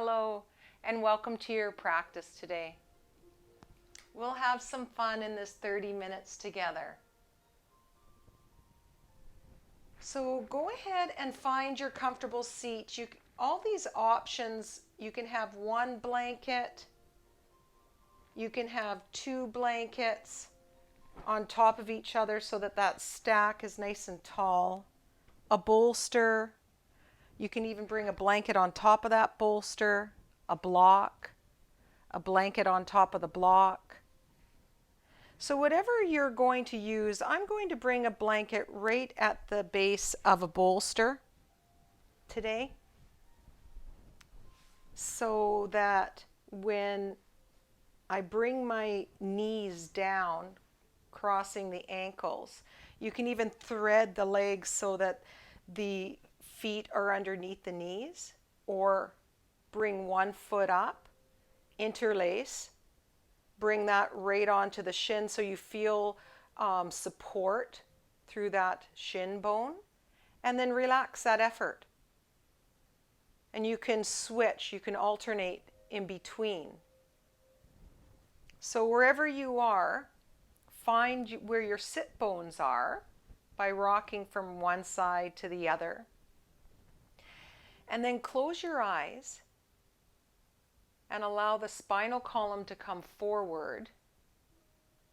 Hello, and welcome to your practice today. We'll have some fun in this 30 minutes together. So go ahead and find your comfortable seat. All these options, you can have one blanket, you can have two blankets on top of each other so that that stack is nice and tall. A bolster, you can even bring a blanket on top of that bolster, a block, a blanket on top of the block. So whatever you're going to use, I'm going to bring a blanket right at the base of a bolster today so that when I bring my knees down, crossing the ankles, you can even thread the legs so that the feet are underneath the knees, or bring one foot up, interlace, bring that right onto the shin so you feel support through that shin bone, and then relax that effort. And you can switch, you can alternate in between. So wherever you are, find where your sit bones are by rocking from one side to the other. And then close your eyes and allow the spinal column to come forward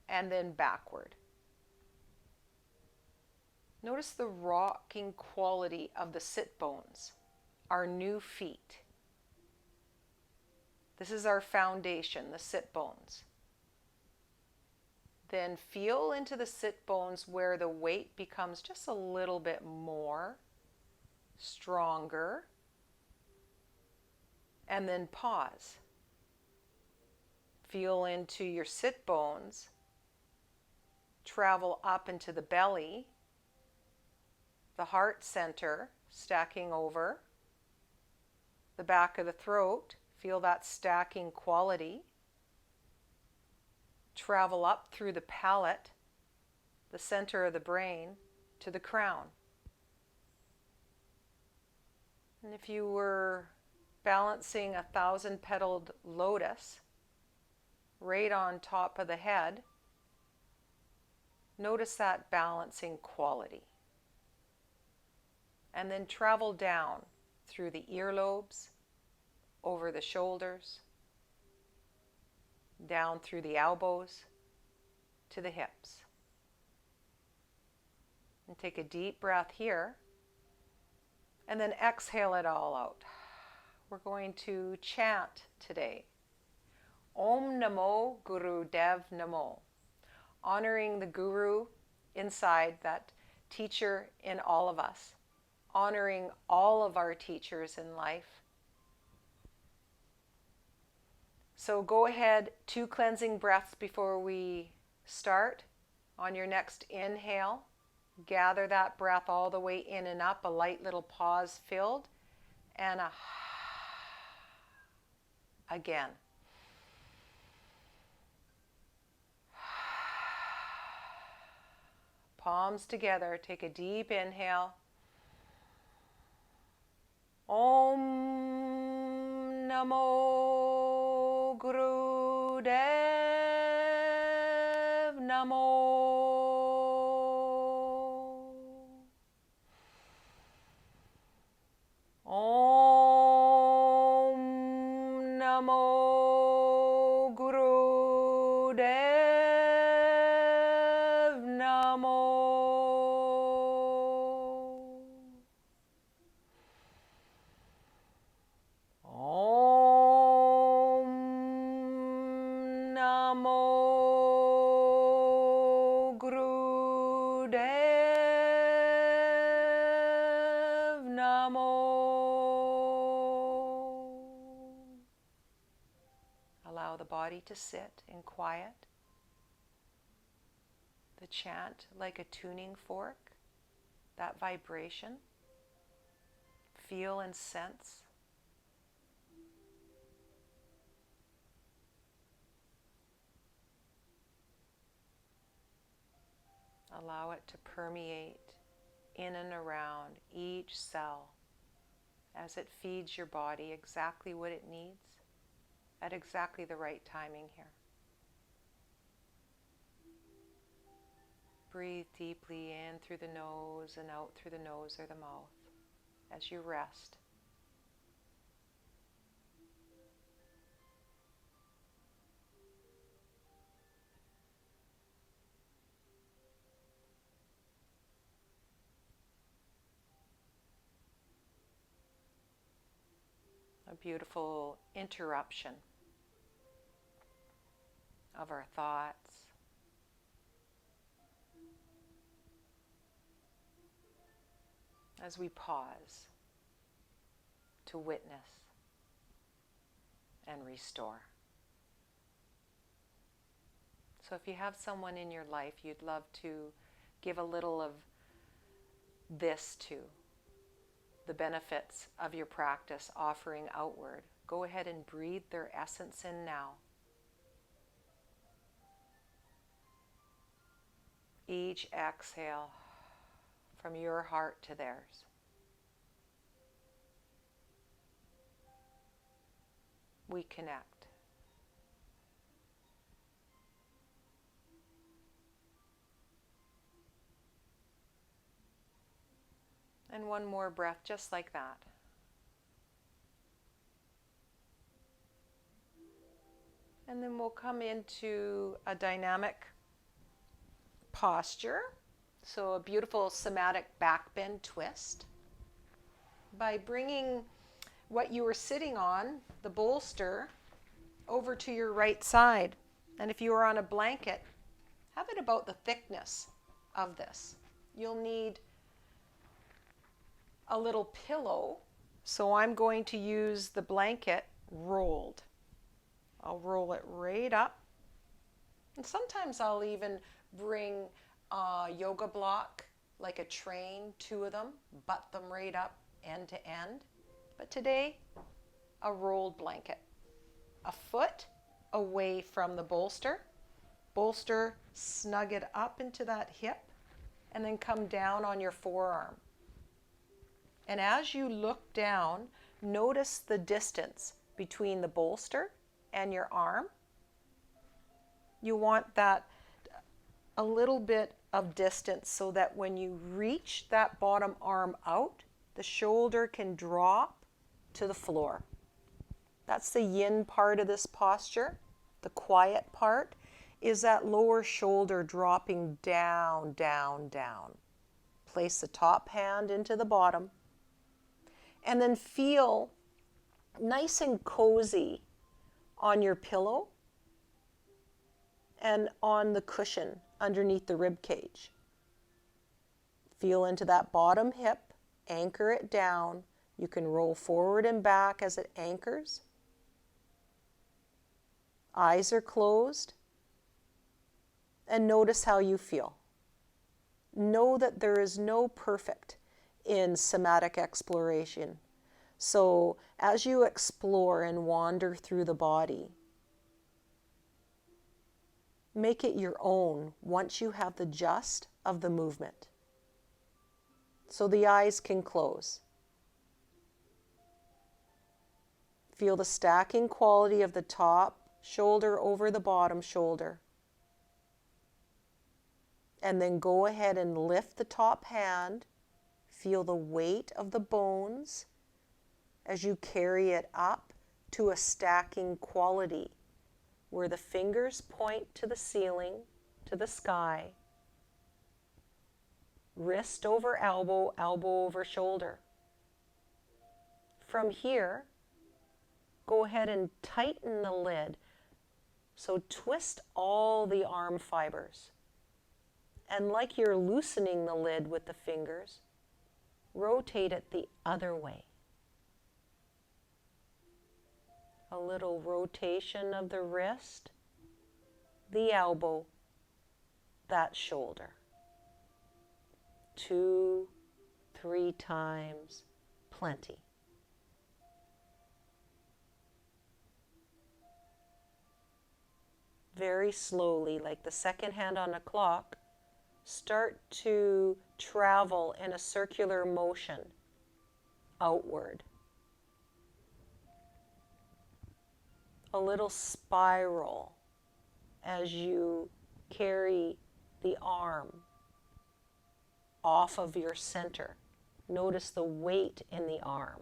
and then backward. Notice the rocking quality of the sit bones, our new feet. This is our foundation, the sit bones. Then feel into the sit bones where the weight becomes just a little bit more stronger. And then pause. Feel into your sit bones, travel up into the belly, the heart center stacking over, the back of the throat, feel that stacking quality. Travel up through the palate, the center of the brain, to the crown. And if you were balancing a 1,000-petaled lotus right on top of the head, notice that balancing quality. And then travel down through the earlobes, over the shoulders, down through the elbows to the hips. And take a deep breath here, and then exhale it all out. We're going to chant today. Om Namo Guru Dev Namo. Honoring the Guru inside, that teacher in all of us. Honoring all of our teachers in life. So go ahead, 2 cleansing breaths before we start. On your next inhale, gather that breath all the way in and up, a light little pause filled, and a again. Palms together, take a deep inhale. Om Namo Guru Dev Namo. Om Namo Guru Dev Namo. Allow the body to sit in quiet. The chant like a tuning fork, that vibration. Feel and sense. Allow it to permeate in and around each cell as it feeds your body exactly what it needs at exactly the right timing here. Breathe deeply in through the nose and out through the nose or the mouth as you rest. A beautiful interruption of our thoughts. As we pause to witness and restore. So if you have someone in your life you'd love to give a little of this to, the benefits of your practice offering outward, go ahead and breathe their essence in now. Each exhale from your heart to theirs. We connect. And one more breath just like that. And then we'll come into a dynamic posture. So a beautiful somatic back bend twist. By bringing what you were sitting on, the bolster, over to your right side. And if you are on a blanket, have it about the thickness of this. You'll need a little pillow. So I'm going to use the blanket rolled. I'll roll it right up. And sometimes I'll even bring a yoga block, like a train, 2 of them, butt them right up end to end. But today, a rolled blanket. A foot away from the bolster. Bolster, snug it up into that hip, and then come down on your forearm. And as you look down, notice the distance between the bolster and your arm. You want that a little bit of distance so that when you reach that bottom arm out, the shoulder can drop to the floor. That's the yin part of this posture. The quiet part is that lower shoulder dropping down, down, down. Place the top hand into the bottom. And then feel nice and cozy on your pillow and on the cushion underneath the rib cage. Feel into that bottom hip, anchor it down. You can roll forward and back as it anchors. Eyes are closed. And notice how you feel. Know that there is no perfect in somatic exploration. So as you explore and wander through the body, make it your own once you have the gist of the movement. So the eyes can close. Feel the stacking quality of the top shoulder over the bottom shoulder. And then go ahead and lift the top hand. Feel the weight of the bones as you carry it up to a stacking quality where the fingers point to the ceiling, to the sky. Wrist over elbow, elbow over shoulder. From here, go ahead and tighten the lid. So twist all the arm fibers. And like you're loosening the lid with the fingers, rotate it the other way. A little rotation of the wrist, the elbow, that shoulder. 2, 3 times, plenty. Very slowly, like the second hand on a clock, start to travel in a circular motion outward a little spiral as you carry the arm off of your center. Notice the weight in the arm.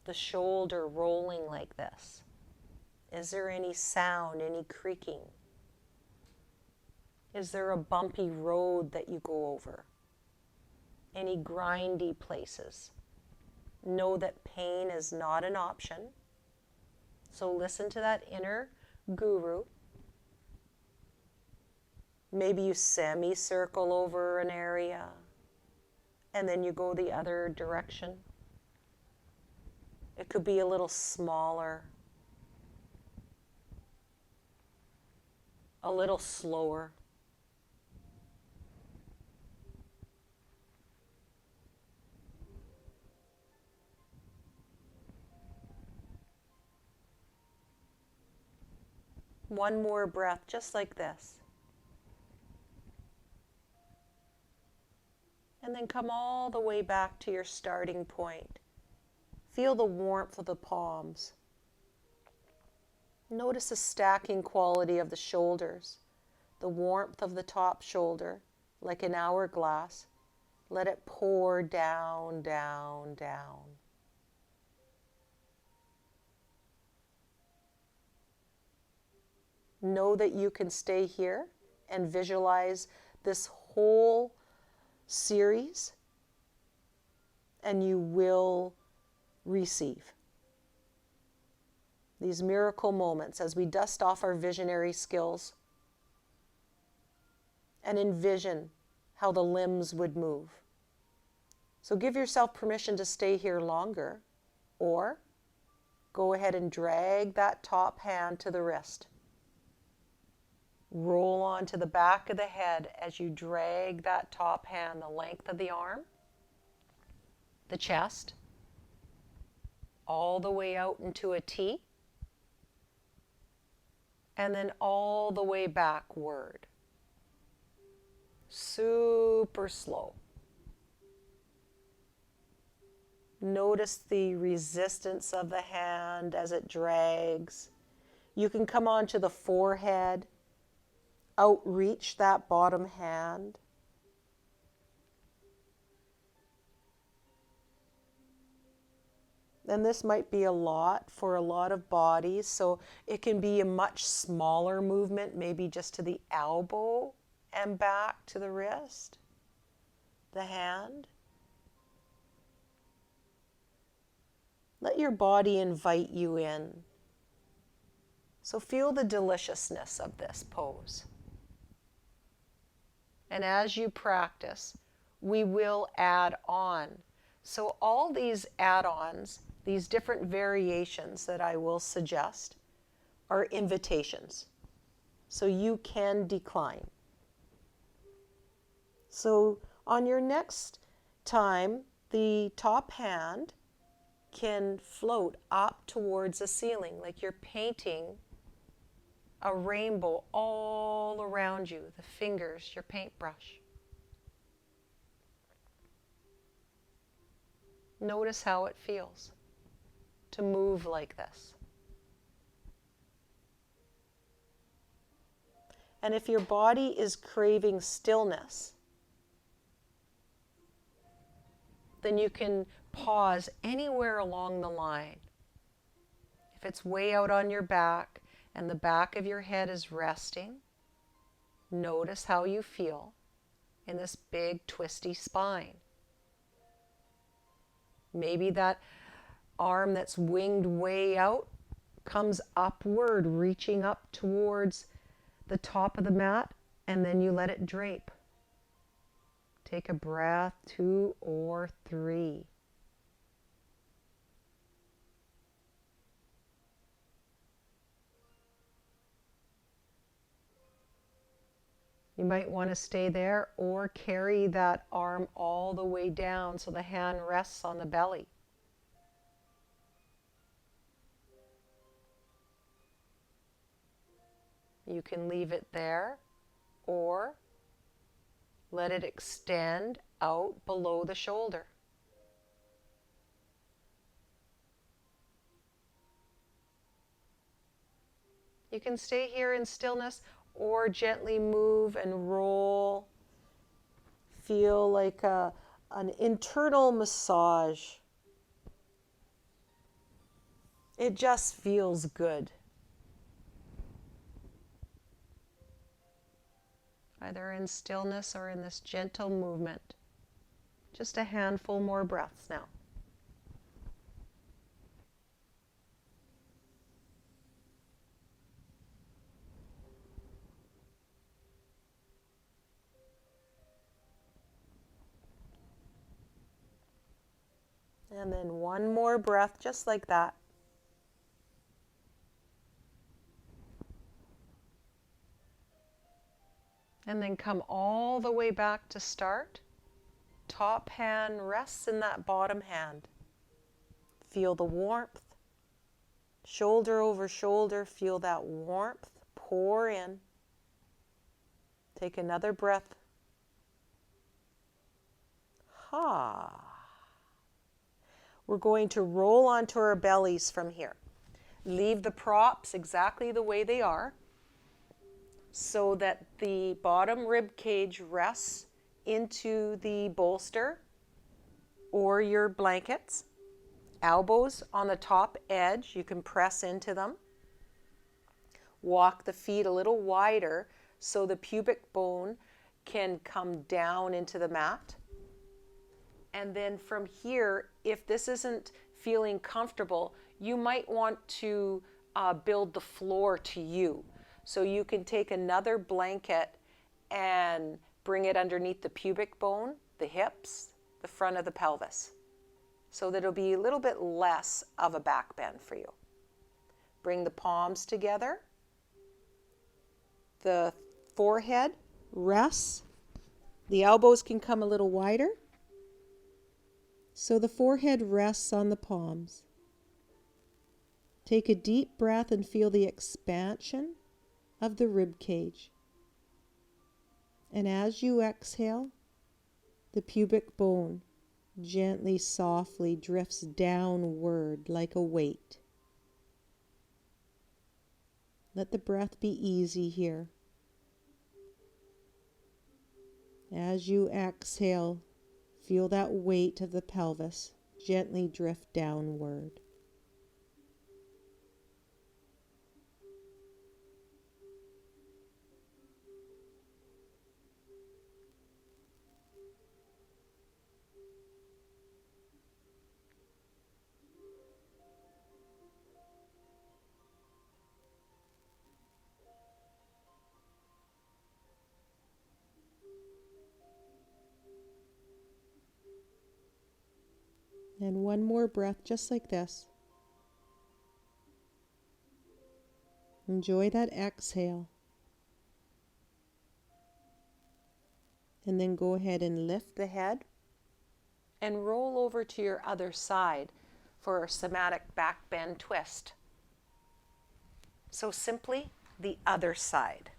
The shoulder rolling like this. Is there any sound, any creaking? Is there a bumpy road that you go over? Any grindy places? Know that pain is not an option. So listen to that inner guru. Maybe you semicircle over an area and then you go the other direction. It could be a little smaller, a little slower. One more breath, just like this. And then come all the way back to your starting point. Feel the warmth of the palms. Notice the stacking quality of the shoulders, the warmth of the top shoulder, like an hourglass. Let it pour down, down, down. Know that you can stay here and visualize this whole series, and you will receive these miracle moments as we dust off our visionary skills and envision how the limbs would move. So give yourself permission to stay here longer, or go ahead and drag that top hand to the wrist. Roll onto the back of the head as you drag that top hand the length of the arm, the chest, all the way out into a T, and then all the way backward. Super slow. Notice the resistance of the hand as it drags. You can come onto the forehead, outreach that bottom hand. And this might be a lot for a lot of bodies, so it can be a much smaller movement, maybe just to the elbow and back to the wrist, the hand. Let your body invite you in. So feel the deliciousness of this pose. And as you practice, we will add on. So all these add-ons, these different variations that I will suggest, are invitations. So you can decline. So on your next time, the top hand can float up towards the ceiling, like you're painting a rainbow all around you, the fingers, your paintbrush. Notice how it feels to move like this. And if your body is craving stillness, then you can pause anywhere along the line. If it's way out on your back and the back of your head is resting, notice how you feel in this big twisty spine. Maybe that arm that's winged way out comes upward, reaching up towards the top of the mat, and then you let it drape. Take a breath, 2 or 3. You might want to stay there or carry that arm all the way down so the hand rests on the belly. You can leave it there or let it extend out below the shoulder. You can stay here in stillness or gently move and roll. Feel like an internal massage. It just feels good. Either in stillness or in this gentle movement. Just a handful more breaths now. And then one more breath, just like that. And then come all the way back to start. Top hand rests in that bottom hand. Feel the warmth. Shoulder over shoulder, feel that warmth pour in. Take another breath. Ha. We're going to roll onto our bellies from here. Leave the props exactly the way they are so that the bottom rib cage rests into the bolster or your blankets. Elbows on the top edge, you can press into them. Walk the feet a little wider so the pubic bone can come down into the mat. And then from here, if this isn't feeling comfortable, you might want to build the floor to you. So you can take another blanket and bring it underneath the pubic bone, the hips, the front of the pelvis, so that it'll be a little bit less of a back bend for you. Bring the palms together. The forehead rests. The elbows can come a little wider. So the forehead rests on the palms. Take a deep breath and feel the expansion of the rib cage. And as you exhale, the pubic bone gently, softly drifts downward like a weight. Let the breath be easy here. As you exhale, feel that weight of the pelvis gently drift downward. And one more breath just like this. Enjoy that exhale. And then go ahead and lift the head and roll over to your other side for a somatic back bend twist. So simply the other side.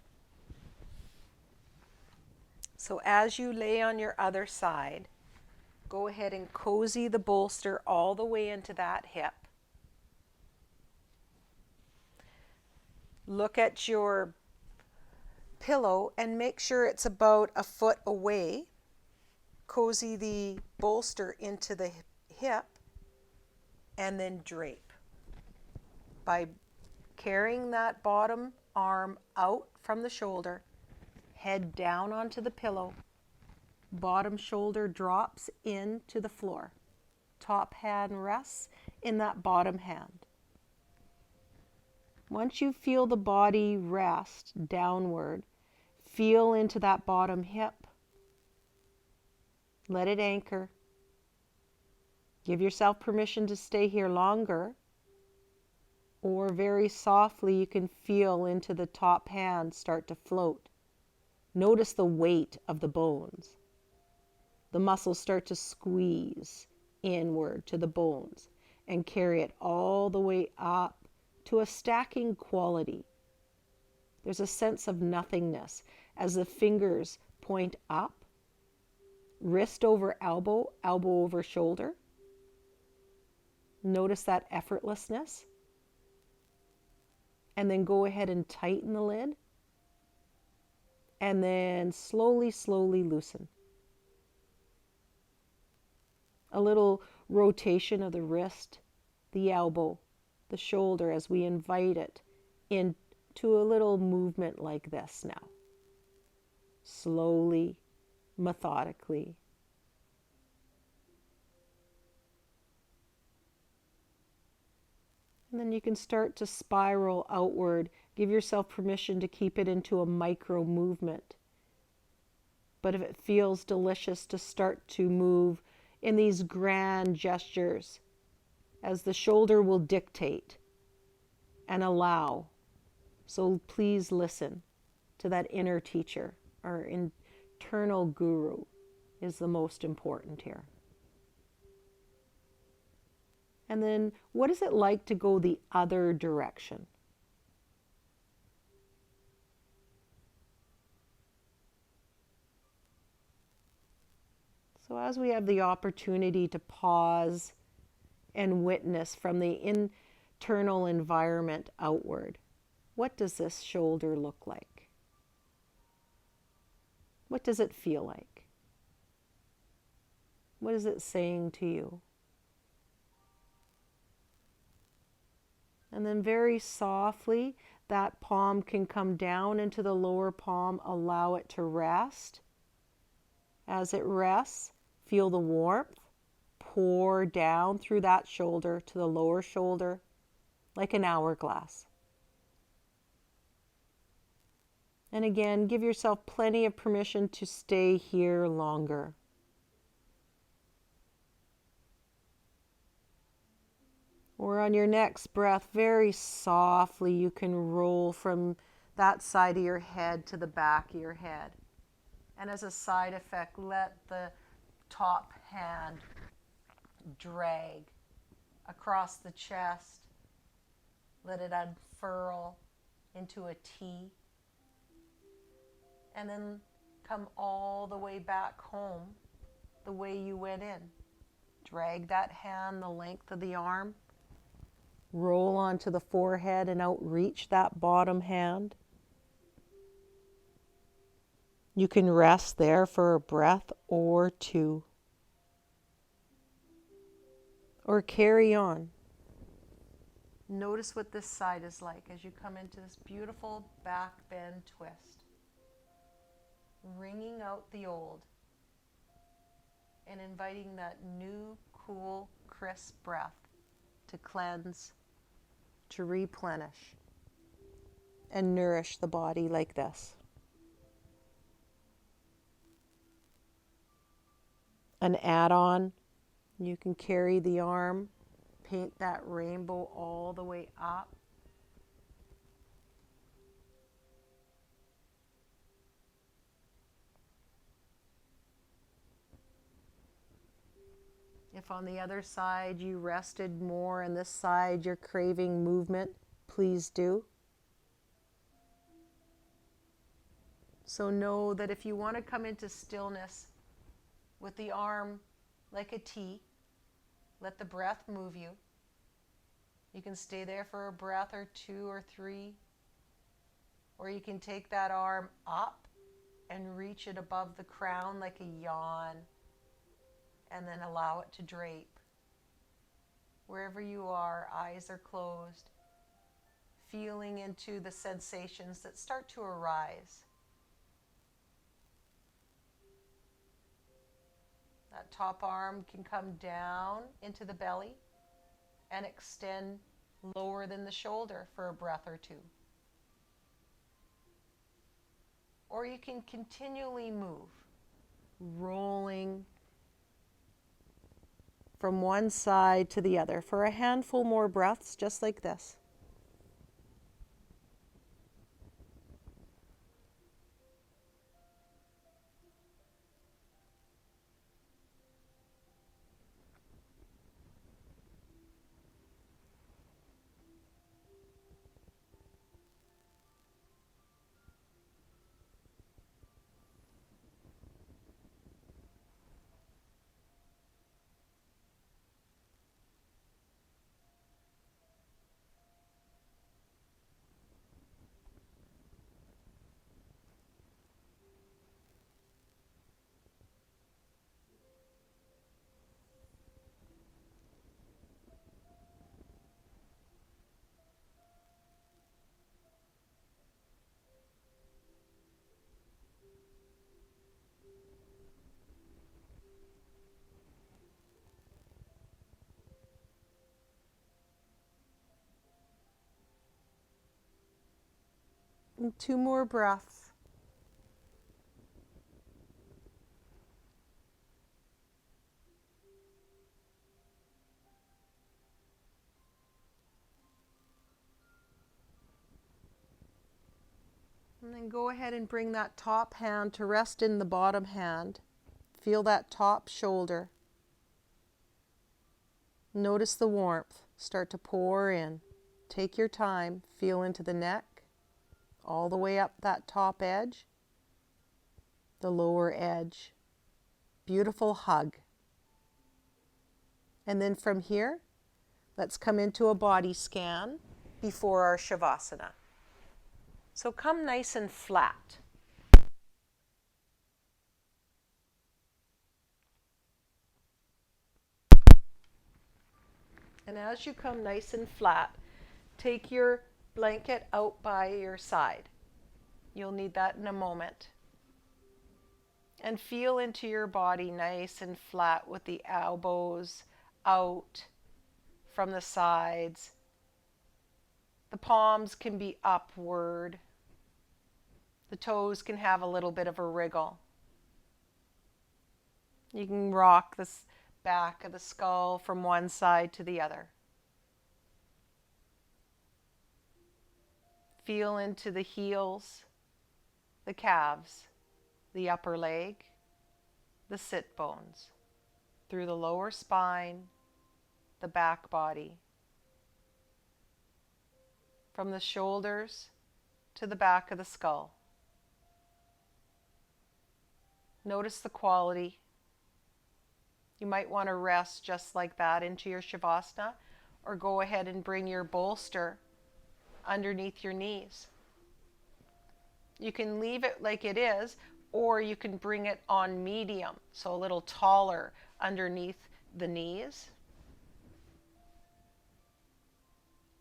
So as you lay on your other side, go ahead and cozy the bolster all the way into that hip. Look at your pillow and make sure it's about a foot away. Cozy the bolster into the hip and then drape. By carrying that bottom arm out from the shoulder, head down onto the pillow. Bottom shoulder drops into the floor. Top hand rests in that bottom hand. Once you feel the body rest downward, feel into that bottom hip. Let it anchor. Give yourself permission to stay here longer, or very softly you can feel into the top hand start to float. Notice the weight of the bones. The muscles start to squeeze inward to the bones and carry it all the way up to a stacking quality. There's a sense of nothingness as the fingers point up, wrist over elbow, elbow over shoulder. Notice that effortlessness. And then go ahead and tighten the lid. And then slowly, slowly loosen. A little rotation of the wrist, the elbow, the shoulder as we invite it into a little movement like this now. Slowly, methodically. And then you can start to spiral outward. Give yourself permission to keep it into a micro movement. But if it feels delicious, to start to move in these grand gestures as the shoulder will dictate and allow. So please listen to that inner teacher. Our internal guru is the most important here. And then what is it like to go the other direction? So as we have the opportunity to pause and witness from the internal environment outward, what does this shoulder look like? What does it feel like? What is it saying to you? And then very softly, that palm can come down into the lower palm, allow it to rest. As it rests, feel the warmth pour down through that shoulder to the lower shoulder like an hourglass. And again, give yourself plenty of permission to stay here longer. Or on your next breath, very softly, you can roll from that side of your head to the back of your head. And as a side effect, let the top hand drag across the chest. Let it unfurl into a T. And then come all the way back home the way you went in. Drag that hand the length of the arm. Roll onto the forehead and outreach that bottom hand. You can rest there for a breath or two. Or carry on. Notice what this side is like as you come into this beautiful back bend twist. Wringing out the old and inviting that new, cool, crisp breath to cleanse, to replenish, and nourish the body like this. An add-on, you can carry the arm, paint that rainbow all the way up. If on the other side you rested more and this side you're craving movement, please do. So know that if you want to come into stillness with the arm like a T, let the breath move you. You can stay there for a breath or two or three, or you can take that arm up and reach it above the crown like a yawn, and then allow it to drape. Wherever you are, eyes are closed, feeling into the sensations that start to arise. That top arm can come down into the belly and extend lower than the shoulder for a breath or two. Or you can continually move, rolling from one side to the other for a handful more breaths, just like this. 2 more breaths. And then go ahead and bring that top hand to rest in the bottom hand. Feel that top shoulder. Notice the warmth start to pour in. Take your time, feel into the neck, all the way up that top edge, the lower edge. Beautiful hug. And then from here, let's come into a body scan before our Shavasana. So come nice and flat. And as you come nice and flat, take your blanket out by your side. You'll need that in a moment. And feel into your body nice and flat with the elbows out from the sides. The palms can be upward. The toes can have a little bit of a wriggle. You can rock the back of the skull from one side to the other. Feel into the heels, the calves, the upper leg, the sit bones, through the lower spine, the back body. From the shoulders to the back of the skull. Notice the quality. You might want to rest just like that into your Shavasana, or go ahead and bring your bolster underneath your knees. You can leave it like it is, or you can bring it on medium, so a little taller underneath the knees.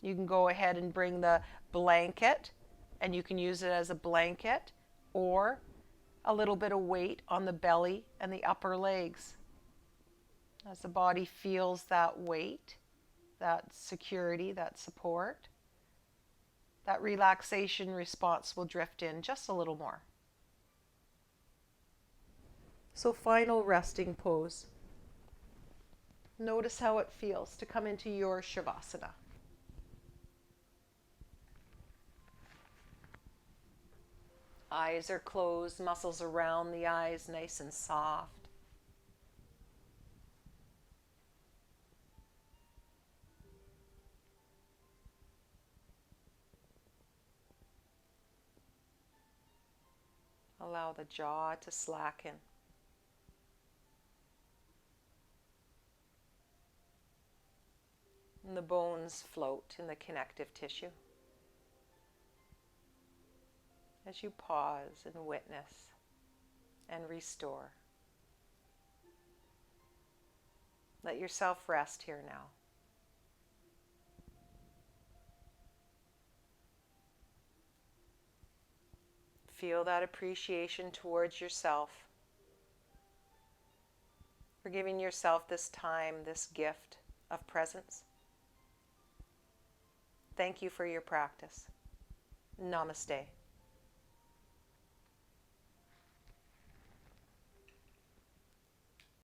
You can go ahead and bring the blanket, and you can use it as a blanket, or a little bit of weight on the belly and the upper legs. As the body feels that weight, that security, that support, that relaxation response will drift in just a little more. So final resting pose. Notice how it feels to come into your Shavasana. Eyes are closed, muscles around the eyes nice and soft. Allow the jaw to slacken. And the bones float in the connective tissue. As you pause and witness and restore. Let yourself rest here now. Feel that appreciation towards yourself for giving yourself this time, this gift of presence. Thank you for your practice. Namaste.